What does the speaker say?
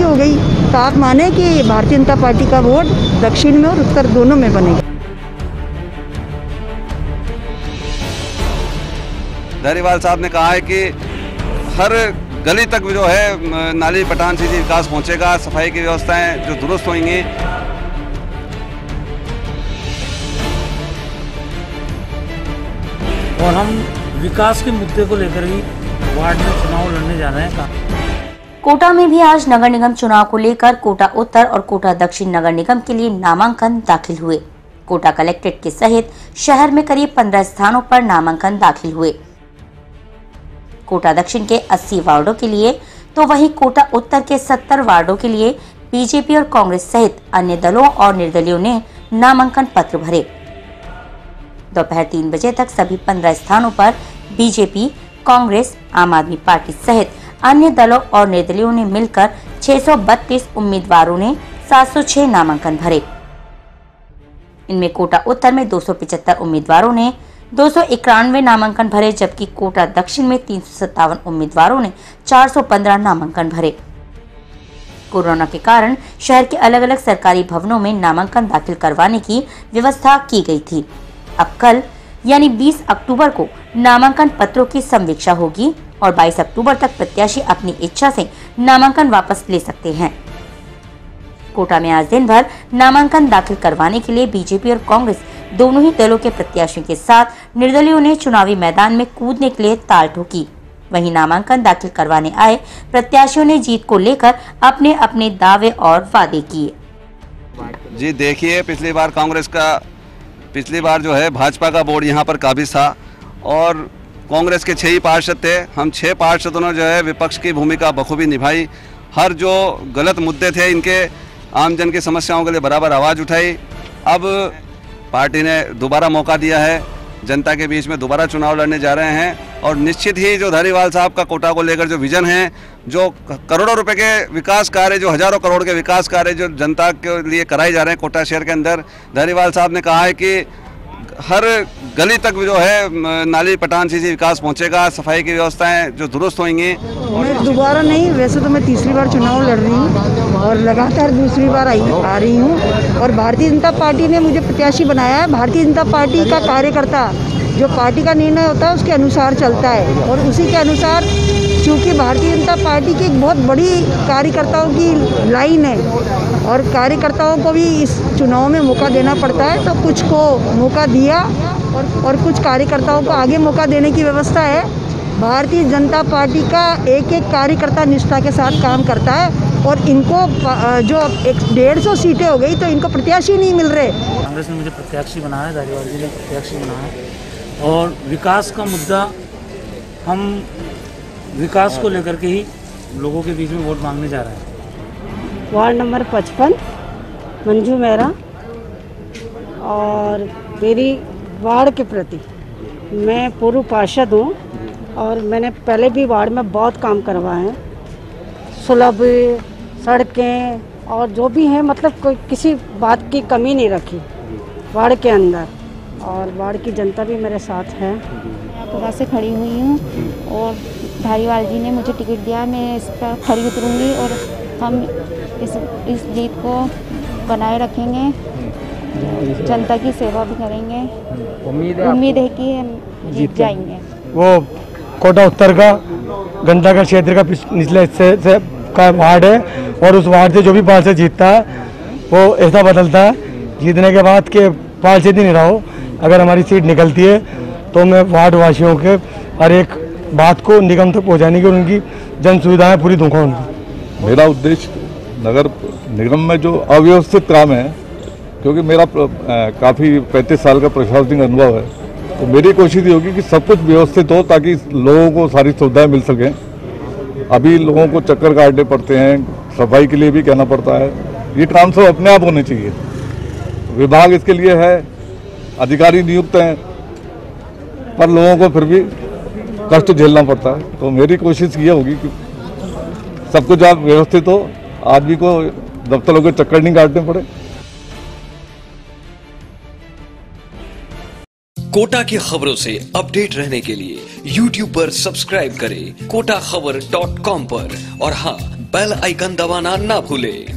हो गई तो आप माने कि भारतीय जनता पार्टी का वोट दक्षिण में और उत्तर दोनों में बनेगा। धारीवाल साहब ने कहा है कि हर गली तक जो है नाली पटान सीधी विकास पहुंचेगा, सफाई की व्यवस्थाएं जो दुरुस्त होंगी। और हम विकास के मुद्दे को लेकर ही वार्ड में चुनाव लड़ने जा रहे हैं। कोटा में भी आज नगर निगम चुनाव को लेकर कोटा उत्तर और कोटा दक्षिण नगर निगम के लिए नामांकन दाखिल हुए। कोटा कलेक्ट्रेट के सहित शहर में करीब 15 स्थानों पर नामांकन दाखिल हुए। कोटा दक्षिण के 80 वार्डों के लिए तो वहीं कोटा उत्तर के 70 वार्डों के लिए बीजेपी और कांग्रेस सहित अन्य दलों और निर्दलियों ने नामांकन पत्र भरे। दोपहर 3 बजे तक सभी 15 स्थानों पर बीजेपी, कांग्रेस, आम आदमी पार्टी सहित अन्य दलों और निर्दलियों ने मिलकर 632 उम्मीदवारों ने 706 नामांकन भरे। इनमें कोटा उत्तर में 275 उम्मीदवारों ने 291 नामांकन भरे, जबकि कोटा दक्षिण में 357 उम्मीदवारों ने 415 नामांकन भरे। कोरोना के कारण शहर के अलग अलग सरकारी भवनों में नामांकन दाखिल करवाने की व्यवस्था की गई थी। अब कल यानी 20 अक्टूबर को नामांकन पत्रों की समीक्षा होगी और 22 अक्टूबर तक प्रत्याशी अपनी इच्छा से नामांकन वापस ले सकते हैं। कोटा में आज दिन भर नामांकन दाखिल करवाने के लिए बीजेपी और कांग्रेस दोनों ही दलों के प्रत्याशियों के साथ निर्दलियों ने चुनावी मैदान में कूदने के लिए ताल ठोकी। वहीं नामांकन दाखिल करवाने आए प्रत्याशियों ने जीत को लेकर अपने अपने दावे और वादे किए। जी देखिए, पिछली बार जो है भाजपा का बोर्ड यहाँ पर काबिज था और कांग्रेस के 6 ही पार्षद थे। हम 6 पार्षदों ने जो है विपक्ष की भूमिका बखूबी निभाई। हर जो गलत मुद्दे थे इनके आमजन की समस्याओं के लिए बराबर आवाज़ उठाई। अब पार्टी ने दोबारा मौका दिया है, जनता के बीच में दोबारा चुनाव लड़ने जा रहे हैं और निश्चित ही जो धारीवाल साहब का कोटा को लेकर जो विजन है, जो करोड़ों रुपए के विकास कार्य, जो हजारों करोड़ के विकास कार्य जो जनता के लिए कराए जा रहे हैं कोटा शहर के अंदर, धारीवाल साहब ने कहा है कि हर गली तक जो है नाली पटान सीधी विकास पहुंचेगा, सफाई की व्यवस्थाएं जो दुरुस्त होंगी। मैं दोबारा नहीं, वैसे तो मैं तीसरी बार चुनाव लड़ रही हूँ और लगातार दूसरी बार आ रही हूँ और भारतीय जनता पार्टी ने मुझे प्रत्याशी बनाया है। भारतीय जनता पार्टी का कार्यकर्ता जो पार्टी का निर्णय होता है उसके अनुसार चलता है और उसी के अनुसार, चूँकि भारतीय जनता पार्टी की एक बहुत बड़ी कार्यकर्ताओं की लाइन है और कार्यकर्ताओं को भी इस चुनाव में मौका देना पड़ता है, तो कुछ को मौका दिया और कुछ कार्यकर्ताओं को आगे मौका देने की व्यवस्था है। भारतीय जनता पार्टी का एक एक कार्यकर्ता निष्ठा के साथ काम करता है और इनको जो 150 सीटें हो गई तो इनको प्रत्याशी नहीं मिल रहे। कांग्रेस ने मुझे प्रत्याशी बनाया, धारीवाल जी ने प्रत्याशी बनाया और विकास का मुद्दा, हम विकास को लेकर के ही लोगों के बीच में वोट मांगने जा रहे हैं। वार्ड नंबर 55 मंजू मेहरा, और मेरी वार्ड के प्रति, मैं पूर्व पार्षद हूँ और मैंने पहले भी वार्ड में बहुत काम करवाए हैं, सुलभ सड़कें और जो भी हैं, मतलब कोई किसी बात की कमी नहीं रखी वार्ड के अंदर और वार्ड की जनता भी मेरे साथ है। मैं से खड़ी हुई हूँ और धारीवाल जी ने मुझे टिकट दिया, मैं इस पर खड़ी उतरूँगी और हम इस जीत को बनाए रखेंगे, जनता की सेवा भी करेंगे। उम्मीद है कि हम जीत जाएंगे। वो कोटा उत्तर का घंटाघर क्षेत्र का निचले हिस्से से का वार्ड है और उस वार्ड से जो भी पार्षद जीतता है वो ऐसा बदलता है जीतने के बाद के पार्षद ही नहीं रहो। अगर हमारी सीट निकलती है तो मैं वार्ड वासियों के हर एक बात को निगम तक पहुंचाने की और उनकी जन सुविधाएं पूरी दूंगा उनको। मेरा उद्देश्य नगर निगम में जो अव्यवस्थित काम है, क्योंकि मेरा काफ़ी 35 साल का प्रशासनिक अनुभव है, तो मेरी कोशिश ये होगी कि सब कुछ व्यवस्थित हो ताकि लोगों को सारी सुविधाएं मिल सकें। अभी लोगों को चक्कर काटने पड़ते हैं, सफाई के लिए भी कहना पड़ता है, ये काम सब अपने आप होने चाहिए। विभाग इसके लिए है, अधिकारी नियुक्त हैं, पर लोगों को फिर भी कष्ट झेलना पड़ता है। तो मेरी कोशिश ये होगी कि सब कुछ आप व्यवस्थित हो, आदमी को दफ्तरों के चक्कर नहीं काटने पड़े। कोटा की खबरों से अपडेट रहने के लिए YouTube पर सब्सक्राइब करें kotakhabar.com पर और हाँ, बेल आइकन दबाना ना भूले।